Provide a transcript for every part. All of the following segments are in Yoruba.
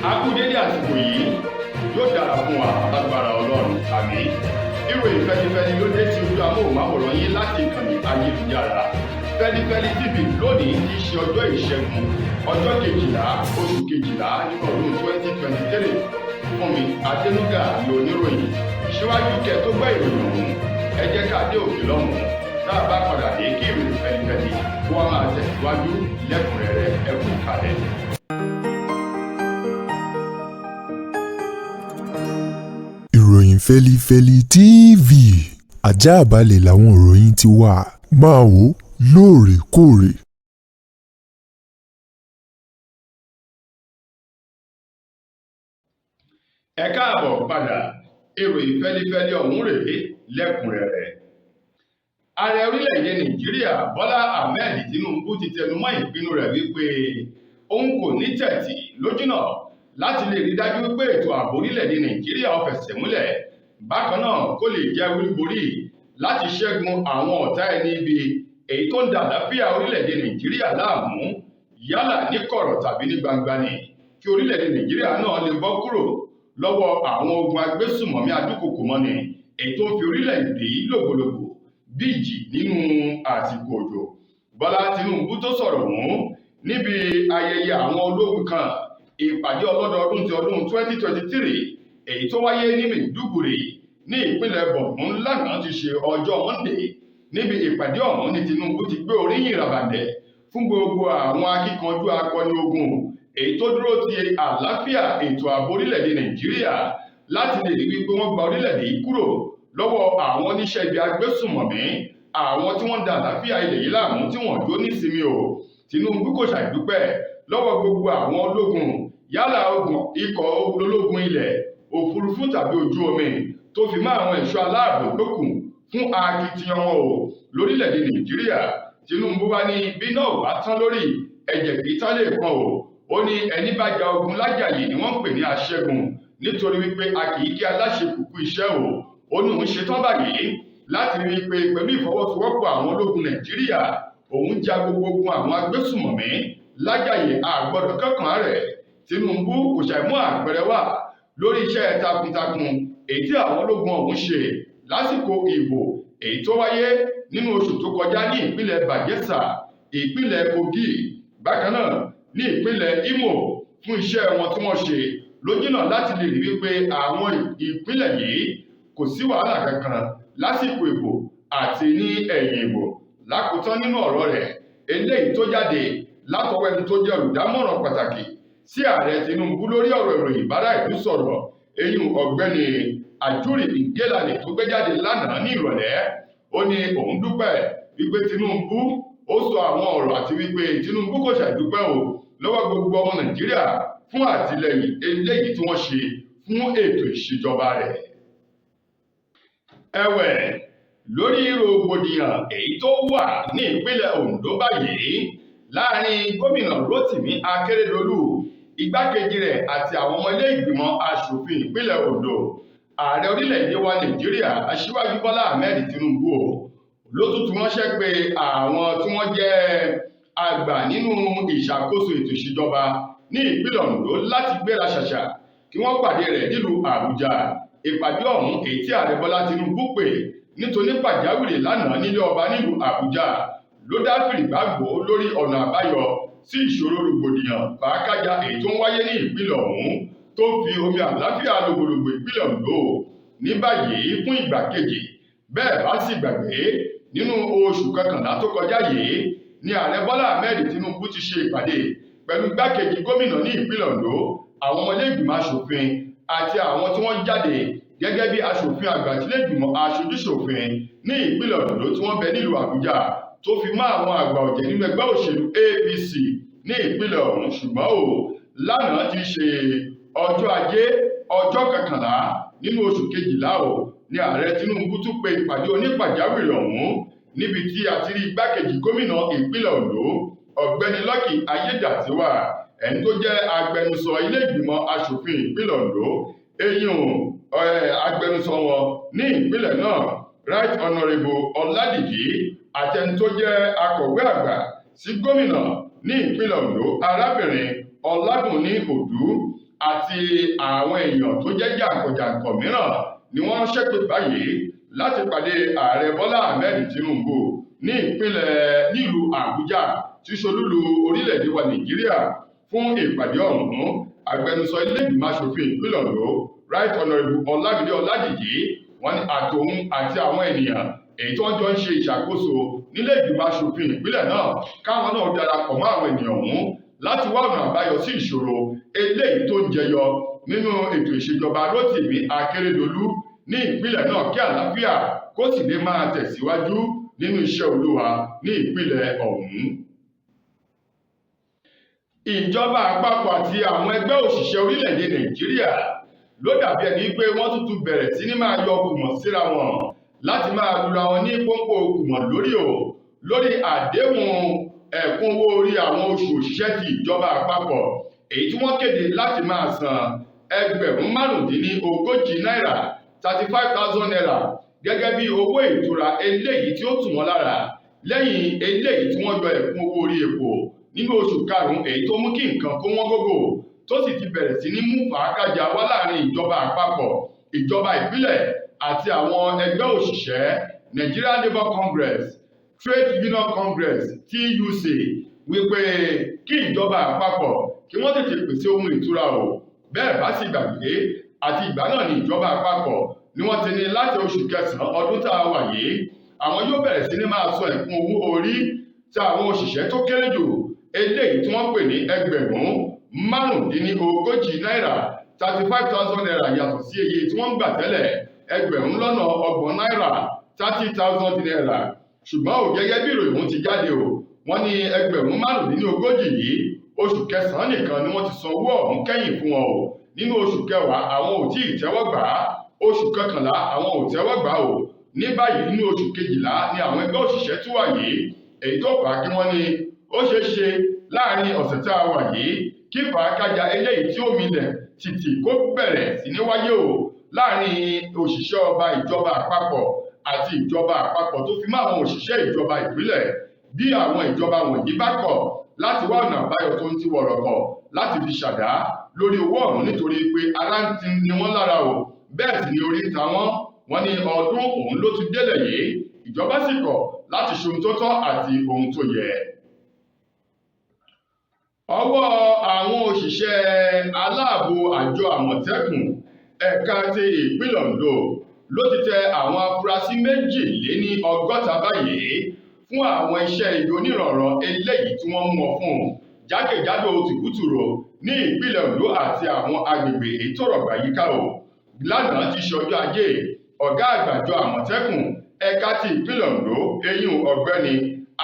A kú dédé àsìkò yìí, yóò dára fún wa lágbára Ọlọ́run. Àmín. Ìròyìn Feli-feli ló dé tí ojú amóhùnmáwòrán yín láti ìkànnì ayélujára Feli-feli TV lónìí tí í ṣe ọjọ́ ìṣẹ́gun ọjọ́ kejìlá oṣù kejìlá nínú ọdún 2023. Fúnmi Adénúgà ni oníròyìn. Síwájú kẹ́ tó gbọ́ ìròyìn ọ̀hún, ẹ jẹ́ ká dé òkè lọ́hùn-ún. Tá a bá padà dé kí ìròyìn Feli-feli kó wá máa tẹ̀síwájú lẹ́kùnrẹ́rẹ́ ẹ kú ìkàlẹ̀. Ìròyìn Feli-feli TV àjààbálẹ̀ làwọn ìròyìn ti wà, máa wò lóòrèkóòrè. Ẹ káàbọ̀ padà, ìròyìn Feli-feli ọ̀hún rèé lẹ́kùnrẹ́rẹ́. Ààrẹ orílẹ̀-èdè Nàìjíríà Bọ́lá Ahmed Tinubu ti tẹnumọ́ ìpinnu rẹ̀ wípé òun kò ní tẹ̀tì lójúnà láti lè rí dájú wípé ètò ààbò orílẹ̀-èdè Nàìjíríà ó fẹsẹ̀ múlẹ̀, bákan náà kó lè jẹ́ olúborí láti ṣẹ́gun àwọn ọ̀tá ẹni ibi èyí tó ń da àlàáfíà orílẹ̀-èdè Nàìjíríà láàmú yálà ní kọ̀rọ̀ tàbí ní gbangba ni, kí orílẹ̀-èdè Nàìjíríà náà lè bọ́ kúrò lọ́wọ́ àwọn ogun agbésùmọ̀mí adúkòkòmọ́ni èyí tó ń fi orílẹ̀-èdè yìí lògbòlògbò bí ìjì nínú àsìkò òjò. Bọ́lá Tinubu tó sọ̀rọ̀ ọ̀hún níbi ayẹyẹ àwọn ológun kan ìpàdé ọlọ́dọọdún ti ọdún 2023 èyí tó wáyé ní Maiduguri ní ìpínlẹ̀ Borno lánàá ti ṣe ọjọ́ Monday. Níbi ìpàdé ọ̀hún ni Tinubu ti gbé oríyìn ràbàndẹ̀ fún gbogbo àwọn akíkanjú akọni ogun èyí tó dúró ti àlàáfíà ètò ààbò orílẹ̀-èdè Nàìjíríà láti lè rí wípé wọ́n gba orílẹ̀-èdè yìí kúrò lọ́wọ́ àwọn oníṣẹ́ ibi agbésùmọ̀mí, àwọn tí wọ́n ń da àlàáfíà ilẹ̀ yìí láàmú tí wọ́n jó nísinmi o. Tinubu kò ṣàìdúpẹ́ lọ́wọ́ gbogbo àwọn ológun yálà ikọ̀ ológun ilẹ̀, òfurufú tàbí ojú omi tó fi mọ́ àwọn ẹ̀ṣọ́ aláàbò tó kù fún akitiyan wọn o lórílẹ̀-èdè Nàìjíríà. Tinubu wá ní bí náà wá tán lórí ẹ̀jẹ̀ kì í tán lè pọn o. Ó ní ẹni bá ja ogun lájàyè ni wọ́n ń pè ní aṣẹ́gun, nítorí wípé a kì í kí aláṣẹ kúkú iṣẹ́ o. Ó ní òun ṣetán báyìí láti rí i pé pẹ̀lú ìfọwọ́sowọ́pọ̀ àwọn ológun Nàìjíríà òun ja gbogbo ogun àwọn agbésùmọ̀mí lájàyè àgbọ̀dọ̀ kankan rẹ̀. Tinubu kò ṣàìmú àpẹẹrẹ wà lórí iṣẹ́ takuntakun èyí tí àwọn ológun ọ̀hún ṣe lásìkò ìbò èyí tó wáyé nínú oṣù tó kọjá ní ìpínlẹ̀ Bayelsa, ìpínlẹ̀ Kogi, bákan náà ní ìpínlẹ̀ Imo fún iṣẹ́ wọn tí wọ́n ṣe lójúnà láti lè rí wípé àwọn ìpínlẹ̀ yìí kò sí wàhálà kankan lásìkò ìbò àti ní ẹ̀yìn ìbò. Lákòótán nínú ọ̀rọ̀ rẹ̀ eléyìí tó jáde látọwọ́ ẹni tó jẹ́ olùdámọ̀ràn pàtàkì sí ààrẹ Tinubu lórí ọ̀rọ̀ ìròyìn ìbára ìlú sọ̀rọ̀ eyín ọ̀gbẹ́ni Àjúrì Ìgélànì tó gbé jáde lánàá ní ìrọ̀lẹ́. Ó ní òun dúpẹ́ wípé Tinubu ó sọ àwọn ọ̀rọ̀ àti wípé Tinubu kò ṣàìdúpẹ́ o lọ́wọ́ gbogbo ọmọ Nàìjíríà fún àtìlẹ́yìn eléyìí tí wọ́n ṣe fún ètò ìṣèjọba rẹ̀. Ẹ̀wẹ̀, lórí rògbòdìyàn èyí tó wà ní ìpínlẹ̀ Ondo báyìí láàrin gómìnà Rotimi Akeredolu, igbákejì rẹ̀ àti àwọn ọmọ ilé ìgbìmọ̀ aṣòfin ìpínlẹ̀ Ondo, ààrẹ orílẹ̀-èdè wa Nàìjíríà Aṣíwájú Bọ́lá Ahmed Tinubu ló tún tún ránṣẹ́ pé àwọn tí wọ́n jẹ́ àgbà nínú ìṣàkóso ètò ìṣèjọba ní ìpínlẹ̀ Ondo láti gbéra ṣàṣà kí wọ́n pàdé rẹ̀ nílùú Àbújá. Ìpàdé ọ̀hún èyí tí ààrẹ Bọ́lá Tinubu pè nítorí pàjáwìrì lánàá nílé ọba nílùú Àbújá ló dá fìrìgbàgbó lórí ọ̀nà àbáyọ sí ìṣòro rògbòdìyàn fàákàjà èyí tó ń wáyé ní ìpínlẹ̀ ọ̀hún tó fi omi àlàáfíà lògbòlògbò ìpínlẹ̀ Ondo ní báyìí fún ìgbà kejì. Bẹ́ẹ̀ bá sì gbàgbé nínú oṣù kọkànlá tó kọjá yìí ni ààrẹ Bọ́lá Ahmed Tinubu ti ṣe ìpàdé pẹ̀lú igbákejì gómìnà ní ìpínlẹ̀ Ondo, àwọn ọmọ ilé ìgbìmọ̀ aṣòfin àti àwọn tí wọ́n jáde gẹ́gẹ́ bí aṣòfin àgbà tí ilé ìgbìmọ̀ aṣojúṣòfin ní ìpínlẹ̀ Ondo tí wọ́n bẹ nílùú Àbújá tó fi mọ́ àwọn àgbà ọ̀jẹ̀ nínú ẹgbẹ́ òṣèlú APC ní ìpínlẹ̀ ọ̀hún. Ṣùgbọ́n lánàá ti ṣe ọjọ́ Ajé ọjọ́ kọkànlá nínú oṣù kejìlá ni ààrẹ Tinubu tún pe ìpàdé onípàjáwìrì ọ̀hún níbi tí a ti rí igbákejì gómìnà ìpínlẹ̀ Ondo ọ̀gbẹ́ni Lucky Ayédàtiwà, ẹni tó jẹ́ agbẹnusọ ilé ìgbìmọ̀ aṣòfin ìpínlẹ̀ Ondo, agbẹnusọ wọn ní ìpínlẹ̀ náà Right Honourable Ọládìjí àti ẹni tó jẹ́ akọ̀wé àgbà sí gómìnà ní ìpínlẹ̀ Ondo arábìnrin Ọlágúnní Òdú àti àwọn èèyàn tó jẹ́ jàǹkànjàǹkàn mìíràn ni wọ́n ránṣẹ́ pè báyìí láti pàdé ààrẹ Bọ́lá Ahmed Tinubu ní nílùú Àbújá tí ṣolúlu orílẹ̀-èdè wa Nàìjíríà fún ìpàdé ọ̀hún. Agbẹnusọ ilé ìgbìmọ̀ aṣòfin ìpínlẹ̀ Ondo Right Honourable Ọlámídé Ọládìjí wọ́n ní àtòun àti àwọn ènìyàn èyí tí wọ́n jọ ń ṣe ìṣàkóso nílé ìgbìmọ̀ aṣòfin ìpínlẹ̀ náà káwọn náà darapọ̀ mọ́ àwọn ènìyàn ọ̀hún láti wá ọ̀nà àbáyọ sí ìṣòro eléyìí tó ń jẹyọ nínú ètò ìṣèjọba Rótìmí Akérédolú ní ìpínlẹ̀ náà kí àlàáfíà kó sì lè máa tẹ̀síwájú nínú iṣẹ́ Olúwa ní ìpínlẹ̀ ọ̀hún. Ìjọba àpapọ̀ àti àwọn ẹgbẹ́ òṣìṣẹ́ orílẹ̀-èdè Nàìjíríà ló dàbí ẹni pé wọ́n tuntun bẹ̀rẹ̀ sí ní máa yọ kùmọ̀ síra wọn láti máa lura wọn ní pọ́npọ́ kùmọ̀ lórí àdéhùn ẹ̀kún owó orí àwọn oṣù òṣìṣẹ́ ti ìjọba àpapọ̀ èyí tí wọ́n kéde láti máa san ẹgbẹ̀rún márùndínlógójì náírà 35,000 naira gẹ́gẹ́ bí owó ìtura eléyìí tí ó tù wọ́n lára lẹ́yìn eléyìí tí wọ́n yọ ẹ̀kún owó orí epo nínú oṣù karùn-ún èyí tó mú kí nǹkan kó wọ́n gógó tó sì ti bẹ̀rẹ̀ sí ní mú fàákàjà wá láàrin ìjọba àpapọ̀ ìjọba ìpínlẹ̀ àti àwọn ẹgbẹ́ òṣìṣẹ́ Nigeria Labour Congress Trade Union Congress TUC wípé kí ìjọba àpapọ̀ kí wọ́n tètè pèsè ohun ìtura o bẹ́ẹ̀ bá sì gbàgbé àti ìgbà náà ni ìjọba àpapọ̀ ni wọ́n ti ní láti oṣù kẹsàn-án ọdún tá a wà yìí àwọn yóò bẹ̀rẹ̀ sí ní máa sọ ẹ̀kún owó orí tí àwọn òṣìṣẹ́ tó kéré jù eléyìí tí wọ́n pè ní ẹgbẹ̀rún márùndínlógójì náírà 35,000 naira yàtọ̀ sí iye tí wọ́n ń gbà tẹ́lẹ̀ ẹgbẹ̀rún lọ́nà ọgbọ̀n náírà 30,000 naira ṣùgbọ́n ò gẹ́gẹ́ bí ìròyìn ti jáde o wọ́n ní ẹgbẹ̀rún márùndínlógójì yìí oṣù kẹsàn-án nìkan ni wọ́n ti san owó ọ̀hún kẹ́yìn fún wọn o nínú oṣù kẹwàá àwọn ò tí ì tẹ́wọ́ gbà á oṣù kọkànlá àwọn ò tẹ́wọ́ gbà o ní báyìí nínú oṣù kejìlá ni àwọn ẹgbẹ́ òṣìṣẹ́ tún wà yìí èyí tó fà á kí wọ́n ní ó ṣeé ṣe láàrin ọ̀sẹ̀ tá a wà yìí kí fàákájà eléyìí tí ó milẹ̀ tìtì kó bẹ̀rẹ̀ sí ní wáyé o láàrin òṣìṣẹ́ ọba ìjọba àpapọ̀ àti ìjọba àpapọ̀ tó fi mọ́ àwọn òṣìṣẹ́ ìjọba ìpínlẹ̀ bí àwọn ìjọba wọ̀nyí bá kọ̀ láti wá ọ̀nà àbáyọ tó ń ti wọ̀rọ̀kọ̀ láti fi ṣàdá lórí owó ọ̀hún nítorí pé ara ń ti ni wọ́n lára o bẹ́ẹ̀ sì ni orí ń ta wọ́n ní ọdún òun ló ti délẹ̀ yìí ìjọba sì kọ̀ láti ṣe ohun tó tọ́ àti ohun tó yẹ. Ọwọ́ àwọn òṣìṣẹ́ aláàbò àjọ Àmọ̀tẹ́kùn ẹ̀ka ti ìpínlẹ̀ Ondo ló ti tẹ àwọn afurasí 62 báyìí fún àwọn iṣẹ́ ibi onírànran eléyìí tí wọ́n mú wọn fún jákèjádò tìbútùrò ní ìpínlẹ̀ Ondo àti àwọn agbègbè èyí tó rọ̀gbà yíká o. Lánàá ti ṣe ọjọ́ ajé ọ̀gá àgbà àjọ Àmọ̀tẹ́kùn ẹ̀ka ti ìpínlẹ̀ Ondo eyín ọ̀gbẹ́ni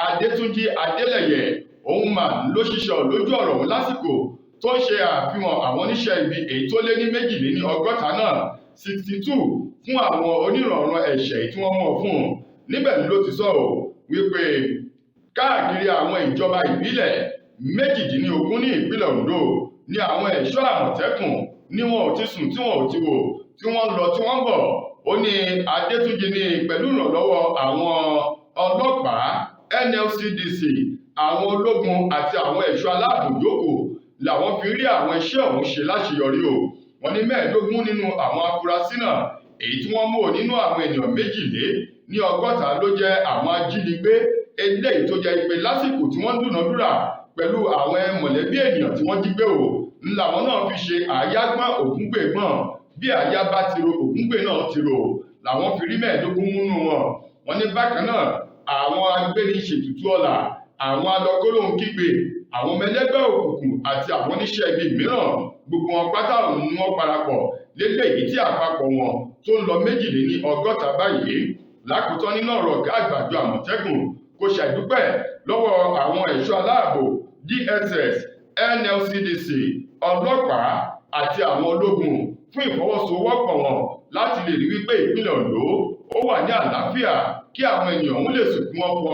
Adétúnjí Adélẹ̀yẹ òun mà ló ṣiṣẹ́ lójú ọ̀rọ̀ òun lásìkò tó ń ṣe àfihàn àwọn oníṣẹ́ ibi èyí tó lé ní 62 náà 62 fún àwọn onírànran ẹ̀ṣẹ̀ tí wọ́n mọ̀ fún níbẹ̀ ló ti sọ wípé káàkiri àwọn ìjọba ìbílẹ̀ 18 ní ìpínlẹ̀ Ondo ní àwọn ẹ̀ṣọ́ Àmọ̀tẹ́kùn ní wọn ò ti sùn tí wọn ò ti wò tí wọ́n lọ tí wọ́n bọ̀ ó ní Adétúnjí ní pẹ̀lú ìrànlọ́wọ́ àwọn ọlọ́pàá NLCDC àwọn ológun àti àwọn ẹ̀ṣọ́ aláàbò yòókù làwọn fi rí àwọn iṣẹ́ ọ̀hún ṣe láṣeyọrí o wọ́n ní 15 nínú àwọn afurasí náà èyí tí wọ́n mú nínú àwọn ènìyàn 62 ló jẹ́ àwọn ajínigbé eléyìí tó jẹ́ pé lásìkò tí wọ́n dúnàdúrà pẹ̀lú àwọn mọ̀lẹ́bí ènìyàn tí wọ́n jí gbé o làwọn náà fi ṣe àyágbọ́n ògúngbè gbọ́n bí àyá bá ti ro ògúngbè náà ti ro làwọn fi rí 15 nínú wọn wọ́n ní bákan náà àwọn agbéni ṣètùtù ọ̀la àwọn alọ́kọ́lóhùn kígbe àwọn ọmọ ẹlẹ́gbẹ́ òkùnkùn àti àwọn oníṣẹ́ ibi mìíràn gbogbo wọn pátá òun ni wọ́n parapọ̀ lélẹ́yìí tí àpapọ̀ wọn tó ń lọ 62 báyìí lákòótán nínú ọ̀rọ̀ ọ̀gá àgbà àjọ Àmọ̀tẹ́kùn kò ṣàìdúpẹ́ lọ́wọ́ àwọn ẹ̀ṣọ́ aláàbò DSS NLCDC ọlọ́pàá àti àwọn ológun fún ìfọwọ́sowọ́pọ̀ wọn láti lè rí wípé ìpínlẹ̀ Ondo ó wà ní àlàáfíà kí àwọn ènìyàn òun lè sùn kí wọ́n fọ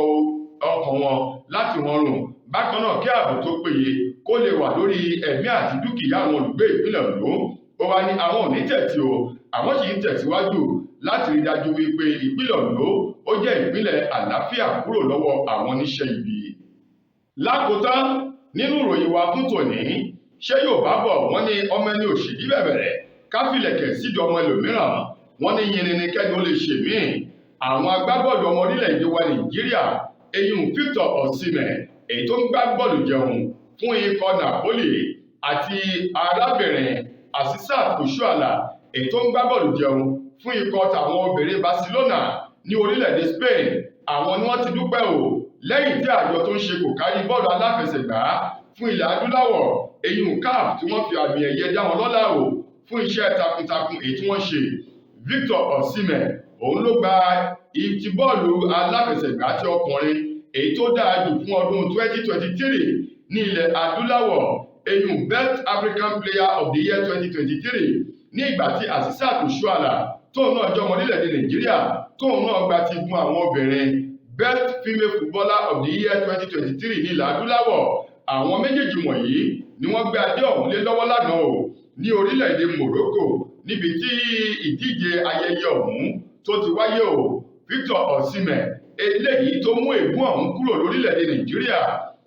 ọkàn wọn láti rọrùn bákan náà kí ààbò tó péye kó lè wà lórí ẹ̀mí àti dúkìá àwọn olùgbé ìpínlẹ̀ Ondo ó wá ní àwọn ò ní tẹ̀tí o àwọn sì ń tẹ̀síwájú láti rí dájú wípé ìpínlẹ̀ Ondo ó jẹ́ ìpínlẹ̀ àlàáfíà kúrò lọ́wọ́ àwọn oníṣẹ́ ibi. Lákòótán nínú ìròyìn wa fún tòní ṣé Yorùbá bọ̀ wọ́n ní ọmọ ẹni òṣèlú bẹ̀bẹ̀rẹ̀ káfílẹ̀kẹ̀ sídi ọmọ ẹlòmíràn wọ́n ní yìnrìn kẹ́ni ó lè ṣe míì. Àwọn agbábọ́ọ̀lù ọmọ orílẹ̀-èdè wa Nàìjíríà eyín Victor Osimhen èyí tó ń gbá bọ́ọ̀lù jẹun fún ikọ̀ Napoli àti arábìnrin Asisat Oshoala èyí tó ń gbá bọ́ọ̀lù jẹun fún ikọ̀ tàwọn obìnrin Barcelona ní orílẹ̀-èdè Spain. Àwọn ni wọ́n ti dúpẹ́ o lẹ́yìn tí àjọ tó ń ṣe kò kárí bọ́ọ̀lù aláfẹsẹ̀gbá fún ilẹ̀ adúláwọ̀ eyín CAF tí wọ́n fi àmì ẹ̀yẹ dá wọn lọ́lá o fún iṣẹ́ takuntakun èyí tí wọ́n ṣe. Victor Osimhen òun ló gba ti bọ́ọ̀lù aláfẹsẹ̀gbá tí ọkùnrin èyí tó dáa jù fún ọdún 2023 ní ilẹ̀ adúláwọ̀ eyín Best African Player of the Year 2023 ní ìgbà tí Asisat Oshoala tóun náà jẹ́ ọmọ orílẹ̀-èdè Nàìjíríà tóun náà gba ti gun àwọn obìnrin Best Female Footballer of the Year 2023 ní ilẹ̀ adúláwọ̀. Àwọn méjèèjì wọ̀nyí ni wọ́n gbé adé ọ̀hún lé lọ́wọ́ lánàá o ní orílẹ̀-èdè Morocco níbi tí ìdíje ayẹyẹ ọ̀hún tó ti wáyé o. Victor Osimhen eléyìí tó mú ègún ọ̀hún kúrò lórílẹ̀-èdè Nàìjíríà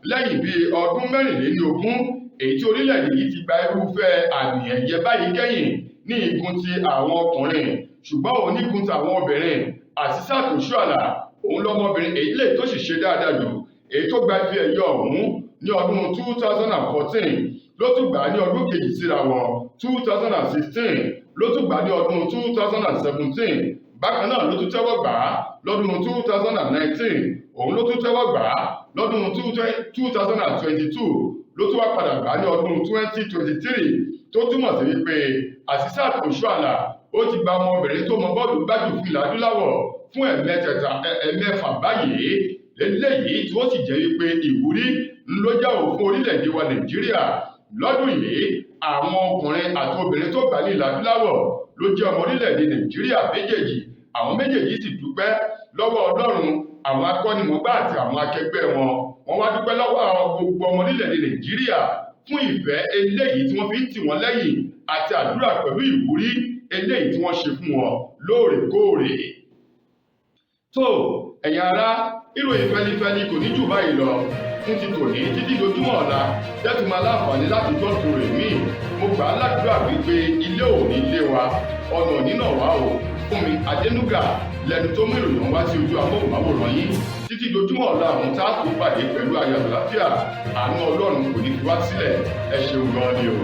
lẹ́yìn bíi ọdún 24 èyí tí orílẹ̀-èdè yìí ti gba irúfẹ́ àmì ẹ̀yẹ báyìí kẹ́yìn ní igun ti àwọn ọkùnrin, ṣùgbọ́n òun nígun ti àwọn obìnrin. Asisat Oshoala òun lọ́mọbìnrin èyí lè tó sì ṣe dáadáa jù èyí tó gba ife ẹ̀yẹ ọ̀hún ní ọdún 2014 ló tún gbà ní ọdún kejì síra wọn 2016 ló tún gbà ní ọdún 2017 bákan náà ló tún tẹ́wọ́ gbà á lọ́dún 2019 òun ló tún tẹ́wọ́ gbà á lọ́dún 2022 ló tún wá padà gbà á ní ọdún 2023 tó túmọ̀ sí wípé Asisat Oshoala ó ti gba ọmọbìnrin tó mọ bọ́ọ̀lù gbájú fún ilẹ̀ adúláwọ̀ fún ẹ̀mẹ́fà báyìí eléyìí tí ó sì jẹ́ wípé ìwúrí ló jẹ́ òfin orílẹ̀-èdè wa Nàìjíríà lọ́dún yìí. Àwọn ọkùnrin àti obìnrin tó gbà ní ilẹ̀ adúláwọ̀ ló jẹ́ ọmọ orílẹ̀-èdè Nàìjíríà méjèèjì. Àwọn méjèèjì sì dúpẹ́ lọ́wọ́ Ọlọ́run, àwọn akọ́nimọ̀ọ́gbá àti àwọn akẹgbẹ́ wọn. Wọ́n wá dúpẹ́ lọ́wọ́ gbogbo ọmọ orílẹ̀-èdè Nàìjíríà fún ìfẹ́ eléyìí tí wọ́n fi ń tì wọ́n lẹ́yìn àti àdúrà pẹ̀lú ìwúrí eléyìí tí wọ́n ṣe fún wọn lóòrèkóòrè. tó ẹ̀yin ará, ìròyìn fẹ́lifẹ́li kò ní jù báyìí lọ fún ti tòní títí dojúmọ́ ọ̀la tẹ́tù máa láǹfààní láti gbọ́ tòrò míì. Mo gbà á ládùúrà wípé ilé ò ní lé wa, ọ̀nà nínà wá o. Fún mi Adénúgà lẹnu tó mú ìròyìn wá sí ojú amóhùnmáwòrán yín títí dojúmọ́ ọ̀la àwọn tá a tún pàdé pẹ̀lú ayọ̀ àlàáfíà. Àánú Ọlọ́run kò ní fi wá sílẹ̀. Ẹ ṣeun gan ni o.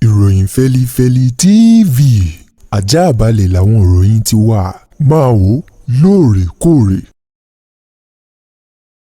Ìròyìn Feli-feli TV àjààbálẹ̀ làwọn ìròyìn ti wà, máa wò lóòrèkóòrè.